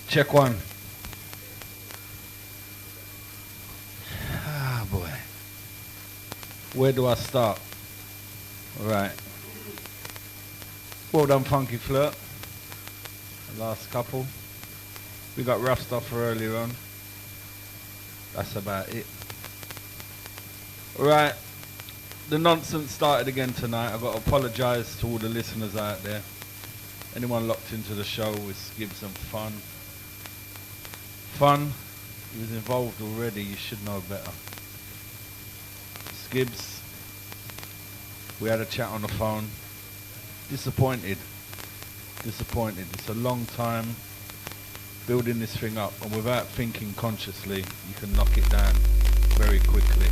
Check one. Ah, boy. Where do I start? Right. Well done, Funky Flirt. The last couple. We got rough stuff for earlier on. That's about it. Right. The nonsense started again tonight. I've got to apologise to all the listeners out there. Anyone locked into the show with Gibbs and Fun. Fun, he was involved already, you should know better. Skibbs, we had a chat on the phone. Disappointed. It's a long time building this thing up, and without thinking consciously, you can knock it down very quickly.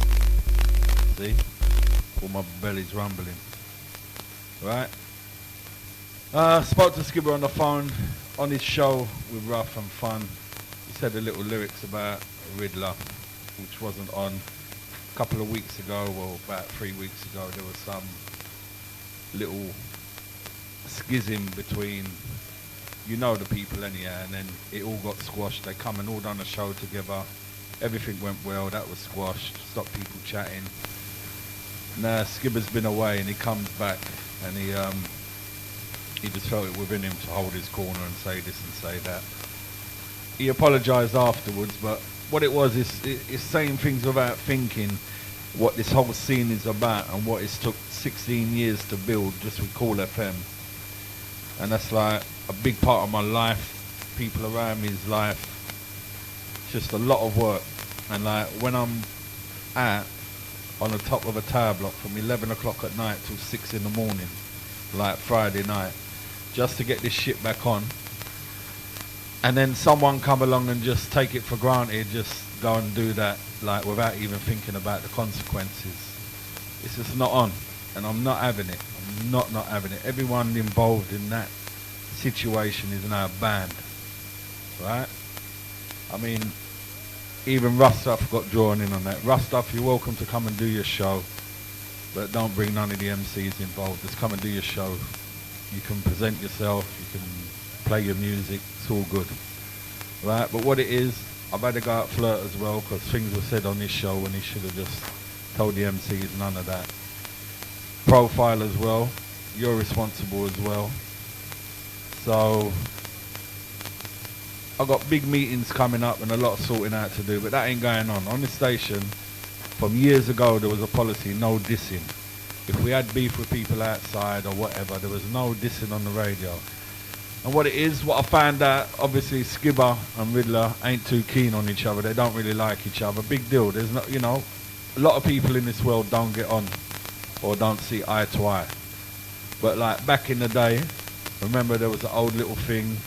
See? All my belly's rumbling. Right? Spoke to Skibber on the phone on his show with Rough and Fun. He said the little lyrics about Riddler, which wasn't on a couple of weeks ago, well, about 3 weeks ago. There was some little schism between, you know, the people anyhow, and then it all got squashed. They come and all done a show together. Everything went well. That was squashed. Stopped people chatting. Now Skibber's been away, and he comes back, and he just felt it within him to hold his corner and say this and say that. He apologised afterwards, but what it was is saying things without thinking what this whole scene is about and what it's took 16 years to build just with Kool FM. And that's like a big part of my life, people around me's life. It's just a lot of work. And like when I'm out on the top of a tower block from 11 o'clock at night till 6 in the morning, like Friday night, just to get this shit back on, and then someone come along and just take it for granted, just go and do that, like without even thinking about the consequences. It's just not on, and I'm not having it. I'm not having it. Everyone involved in that situation is now banned, right? I mean, even Rough Stuff got drawn in on that. Rough Stuff, you're welcome to come and do your show, but don't bring none of the MCs involved. Just come and do your show. You can present yourself, you can play your music, it's all good, right? But what it is, I've had to go out flirt as well, because things were said on this show when he should have just told the MCs none of that. Profile as well, you're responsible as well. So I've got big meetings coming up and a lot of sorting out to do, but that ain't going on. On this station, from years ago, there was a policy, no dissing. If we had beef with people outside or whatever, there was no dissing on the radio. And what it is, what I found out, obviously Skibber and Riddler ain't too keen on each other. They don't really like each other. Big deal. There's not, you know, a lot of people in this world don't get on or don't see eye to eye. But like back in the day, remember there was an old little thing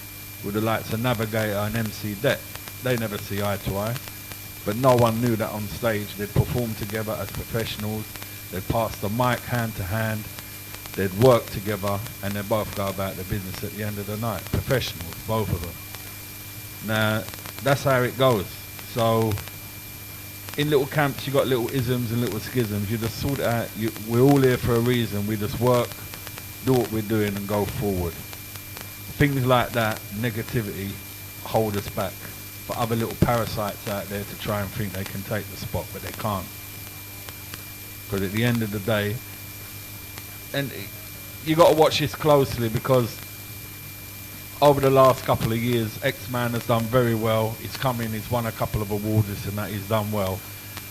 with the likes of Navigator and MC Det. They never see eye to eye. But no one knew that on stage. They'd perform together as professionals. They'd pass the mic hand to hand. They'd work together, and they'd both go about their business at the end of the night. Professionals, both of them. Now, that's how it goes. So, in little camps, you got little isms and little schisms. You just sort it out. We're all here for a reason. We just work, do what we're doing, and go forward. Things like that, negativity, hold us back. For other little parasites out there to try and think they can take the spot, but they can't. Because at the end of the day, and you got to watch this closely, because over the last couple of years, X-Man has done very well. He's come in, he's won a couple of awards, this and that, he's done well.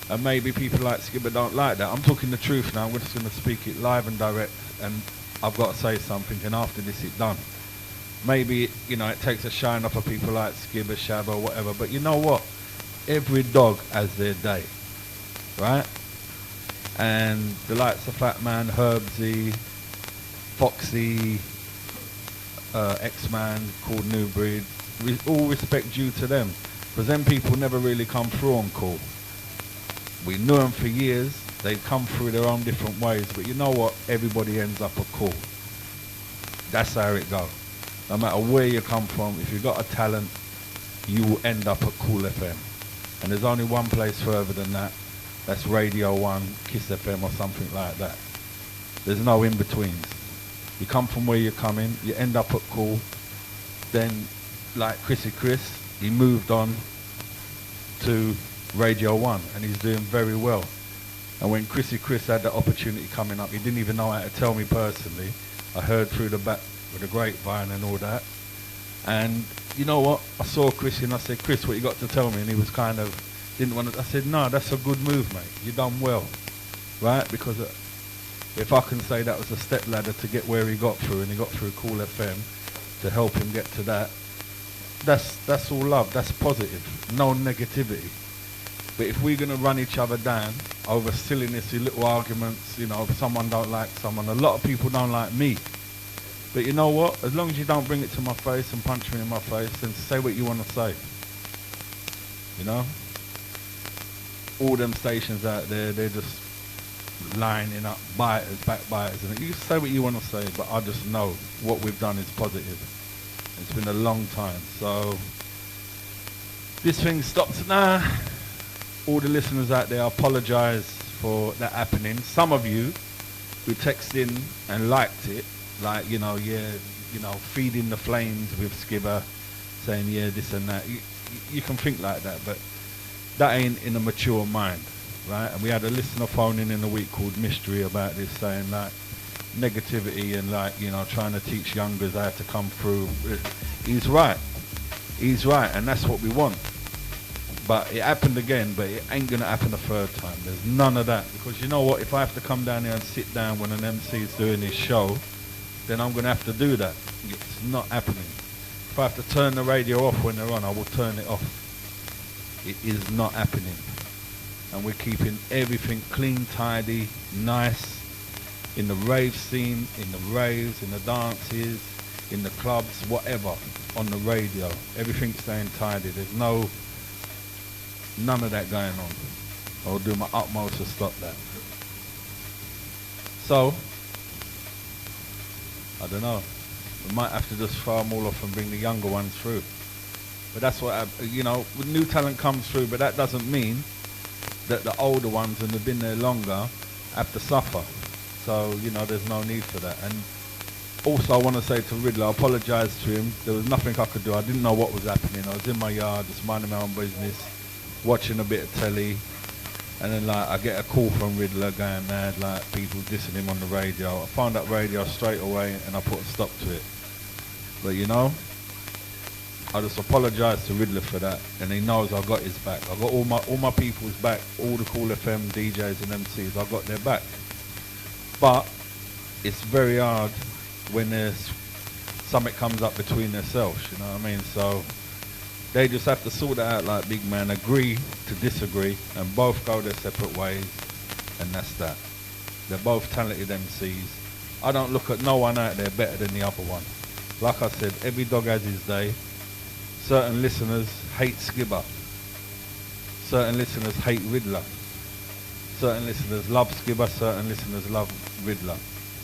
And maybe people like Skibber don't like that. I'm talking the truth now. I'm just going to speak it live and direct, and I've got to say something, and after this it's done. Maybe, you know, it takes a shine off of people like Skibber, Shabba, or whatever, but you know what? Every dog has their day, right? And the likes of Fat Man, Herbsy, Foxy, X-Man, called New Breed, all respect due to them. Because them people never really come through on Kool. We knew them for years. They've come through their own different ways. But you know what? Everybody ends up at Kool. That's how it goes. No matter where you come from, if you've got a talent, you will end up at Kool FM. And there's only one place further than that. That's Radio 1, Kiss FM or something like that. There's no in-betweens. You come from where you're coming, you end up at Kool. Then, like Chrissy Chris, he moved on to Radio 1, and he's doing very well. And when Chris had the opportunity coming up, he didn't even know how to tell me personally. I heard through the back with the grapevine and all that. And you know what? I saw Chris and I said, Chris, what you got to tell me? And he was kind of, didn't want to, I said, no, that's a good move, mate. You done well, right? Because if I can say that was a step ladder to get where he got through, and he got through Kool FM to help him get to that, that's all love, that's positive, no negativity. But if we're going to run each other down over silliness, little arguments, you know, if someone don't like someone, a lot of people don't like me. But you know what? As long as you don't bring it to my face and punch me in my face, then say what you want to say. You know? All them stations out there, they're just lining up biters, backbiters, and you can say what you want to say, but I just know what we've done is positive. It's been a long time, so this thing stops now. All the listeners out there, I apologise for that happening. Some of you who texted in and liked it, like, you know, yeah, you know, feeding the flames with Skibber, saying, yeah, this and that. You can think like that, but that ain't in a mature mind, right? And we had a listener phone in the week called Mystery about this, saying, like, negativity and, like, you know, trying to teach youngers how to come through. He's right, and that's what we want. But it happened again, but it ain't gonna happen a third time. There's none of that, because you know what? If I have to come down here and sit down when an MC is doing his show, then I'm gonna have to do that. It's not happening. If I have to turn the radio off when they're on, I will turn it off. It is not happening. And we're keeping everything clean, tidy, nice, in the rave scene, in the raves, in the dances, in the clubs, whatever, on the radio. Everything's staying tidy. There's none of that going on. I'll do my utmost to stop that. So, I don't know. We might have to just throw them all off and bring the younger ones through. But that's what, you know, new talent comes through, but that doesn't mean that the older ones and have been there longer have to suffer. So, you know, there's no need for that. And also I want to say to Riddler, I apologise to him. There was nothing I could do. I didn't know what was happening. I was in my yard, just minding my own business, watching a bit of telly, and then like I get a call from Riddler going mad, like people dissing him on the radio. I found that radio straight away and I put a stop to it. But you know, I just apologise to Riddler for that, and he knows I got his back. I got all my people's back, all the Kool FM DJs and MCs. I got their back. But it's very hard when there's something comes up between themselves. You know what I mean? So they just have to sort it out like big man, agree to disagree, and both go their separate ways, and that's that. They're both talented MCs. I don't look at no one out there better than the other one. Like I said, every dog has his day. Certain listeners hate Skibber. Certain listeners hate Riddler. Certain listeners love Skibber, certain listeners love Riddler.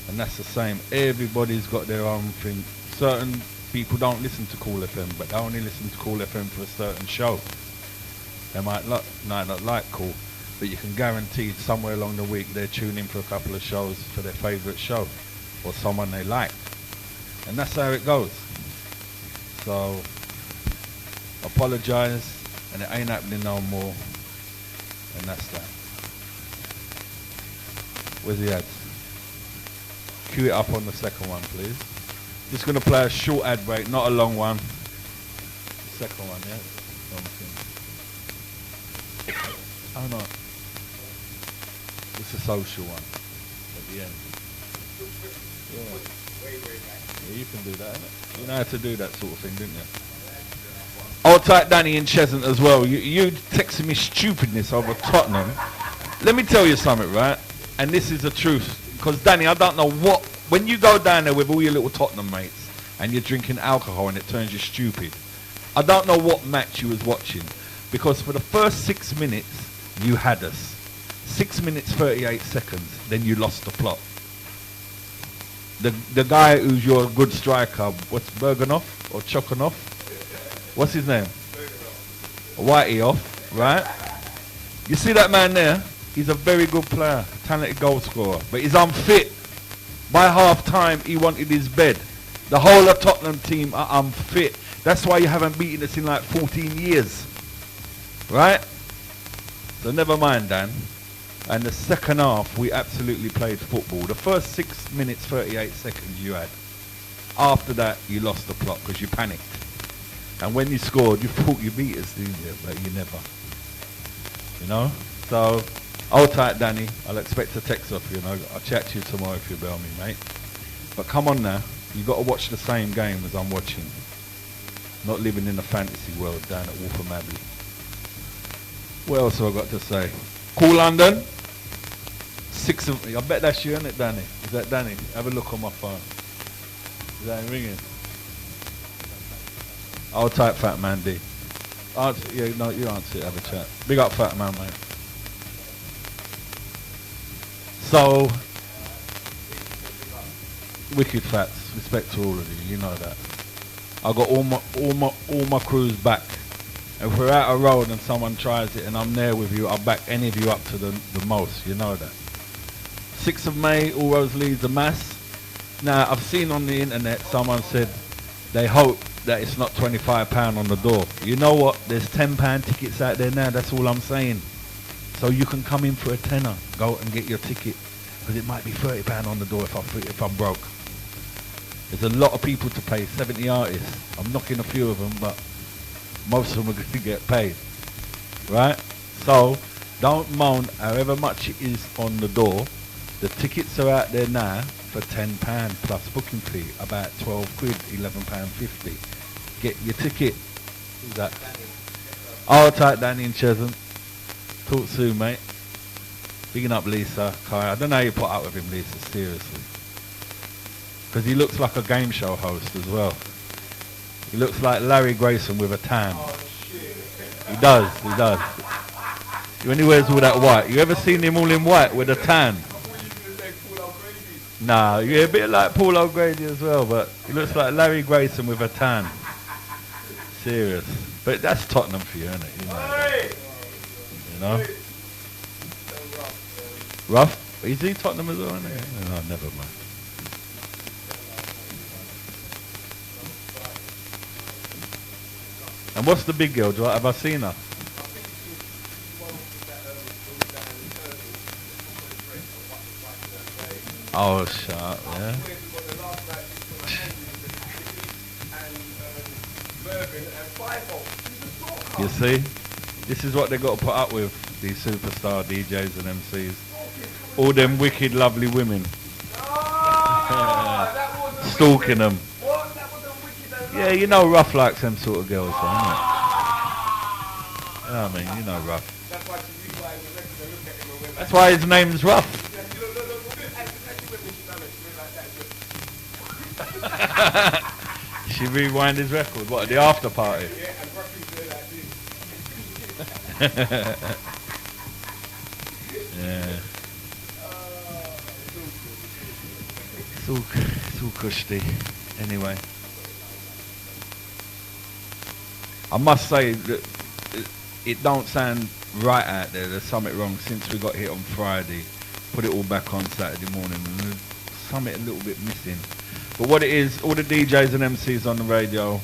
And that's the same. Everybody's got their own thing. Certain people don't listen to Kool FM, but they only listen to Kool FM for a certain show. They might not like Kool, but you can guarantee somewhere along the week they're tuning in for a couple of shows for their favourite show or someone they like. And that's how it goes. So, apologise, and it ain't happening no more. And that's that. Where's the ads? Cue it up on the second one, please. Just going to play a short ad break, not a long one. The second one, yeah? Oh no. It's a social one at the end. Yeah, you can do that, innit? You know how to do that sort of thing, didn't you? Hold tight, Danny in Cheshunt as well. You texting me stupidness over Tottenham. Let me tell you something, right? And this is the truth. Because, Danny, I don't know what... When you go down there with all your little Tottenham mates and you're drinking alcohol and it turns you stupid, I don't know what match you was watching. Because for the first 6 minutes, you had us. 6 minutes, 38 seconds, then you lost the plot. The guy who's your good striker, what's Berganoff or Chokanoff? What's his name? Whitey off, right? You see that man there? He's a very good player, talented goal scorer, but he's unfit. By half time, he wanted his bed. The whole of Tottenham team are unfit. That's why you haven't beaten us in like 14 years. Right? So never mind, Dan. And the second half, we absolutely played football. The first 6 minutes, 38 seconds you had. After that, you lost the plot because you panicked. And when you scored, you thought you beat us, didn't you? But you never. You know? So, hold tight, Danny. I'll expect a text off you. I'll chat to you tomorrow if you bail me, mate. But come on now. You've got to watch the same game as I'm watching. Not living in a fantasy world down at Waltham Abbey. What else have I got to say? Kool London. 6 of... I bet that's you, isn't it, Danny? Is that Danny? Have a look on my phone. Is that ringing? Hold tight, Fat Man D. Answer, yeah, no, you answer it, have a chat. Big up, Fat Man, mate. So, wicked Fats, respect to all of you, you know that. I got all my crews back. If we're out a road and someone tries it and I'm there with you, I'll back any of you up to the most, you know that. 6th of May, All Roads Leads a mass. Now, I've seen on the internet someone said they hope that it's not £25 on the door. You know what? There's £10 tickets out there now, that's all I'm saying. So you can come in for a tenner, go and get your ticket. Because it might be £30 on the door if I'm broke. There's a lot of people to pay, 70 artists. I'm knocking a few of them, but most of them are going to get paid. Right? So, don't moan however much it is on the door. The tickets are out there now for £10 plus booking fee, about 12 quid, £11.50. Get your ticket. Who's that? Hold tight, Danny and Chesson. Talk soon, mate. Bigging up Lisa, Kai. I don't know how you put up with him, Lisa, seriously. Because he looks like a game show host as well. He looks like Larry Grayson with a tan. Oh, shit. He does. When he wears all that white. You ever seen him all in white with a tan? Nah, you're a bit like Paul O'Grady as well, but he looks like Larry Grayson with a tan. Serious. But that's Tottenham for you, isn't it? You know? Rough? Is he Tottenham as well, isn't he? No, never mind. And what's the big girl? Have I seen her? Oh, shut up, yeah. You see? This is what they got to put up with, these superstar DJs and MCs. All them wicked, lovely women. Stalking them. Yeah, you know Rough likes them sort of girls, though, innit? Yeah, I mean, you know Rough. That's why his name's Rough. She rewind his record. What, at the after party? Yeah. It's all cushy. Anyway. I must say that it don't sound right out there. There's something wrong since we got hit on Friday. Put it all back on Saturday morning. And there's something a little bit missing. But what it is, all the DJs and MCs on the radio,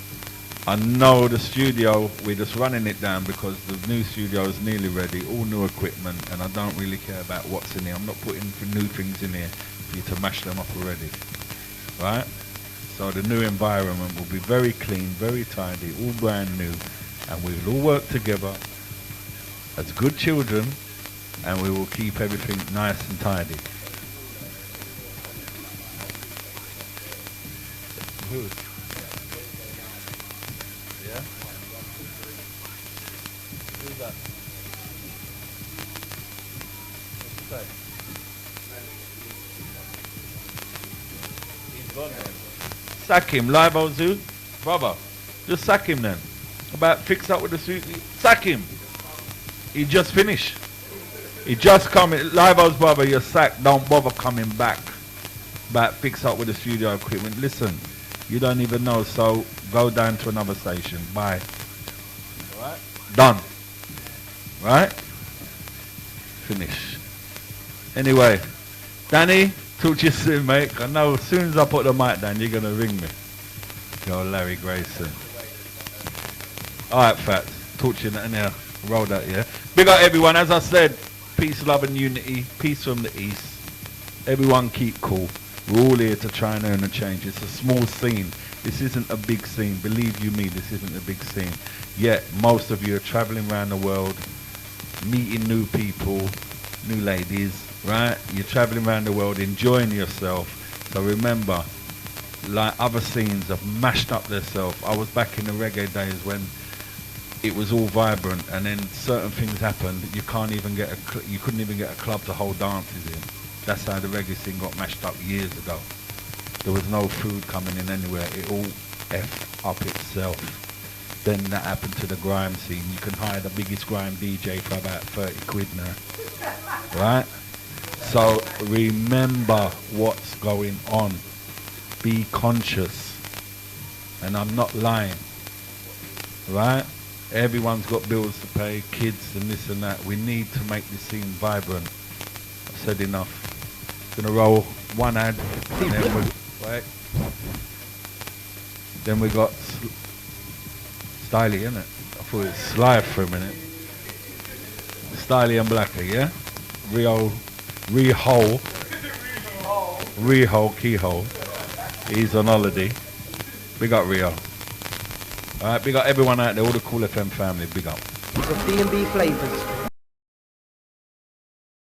I know the studio, we're just running it down because the new studio is nearly ready, all new equipment, and I don't really care about what's in here. I'm not putting new things in here for you to mash them up already. Right? So the new environment will be very clean, very tidy, all brand new, and we will all work together as good children, and we will keep everything nice and tidy. Who? Yeah? Who's that? What's he say? He's gone then. Sack him, live old zoo. Brother, just sack him then. About fix up with the suit. Sack him. He just finished. He just come in. Live old brother, you're sacked. Don't bother coming back. About fix up with the studio equipment. Listen. You don't even know, so go down to another station. Bye. Alright? Done. Right? Finish. Anyway, Danny, talk to you soon, mate. I know as soon as I put the mic down, you're going to ring me. Go Larry Grayson. Alright, Fats. Talk to you now. Roll that, yeah? Big up everyone. As I said, peace, love and unity. Peace from the east. Everyone keep cool. We're all here to try and earn a change. It's a small scene. This isn't a big scene. Believe you me, this isn't a big scene. Yet, most of you are traveling around the world, meeting new people, new ladies, right? You're traveling around the world, enjoying yourself. So remember, like other scenes have mashed up themselves. I was back in the reggae days when it was all vibrant, and then certain things happened. You couldn't even get a club to hold dances in. That's how the reggae scene got mashed up years ago. There was no food coming in anywhere. It all effed up itself. Then that happened to the grime scene. You can hire the biggest grime DJ for about 30 quid now. Right? So remember what's going on. Be conscious. And I'm not lying. Right? Everyone's got bills to pay, kids and this and that. We need to make this scene vibrant. I've said enough. Gonna roll one ad. Then we got Styly, innit? I thought it was Sly for a minute. Styly and Blacker, yeah? Reho Keyhole. He's on holiday. Big up Rio. Alright, big up everyone out there, all the Kool FM family, big up. Of D&B flavors.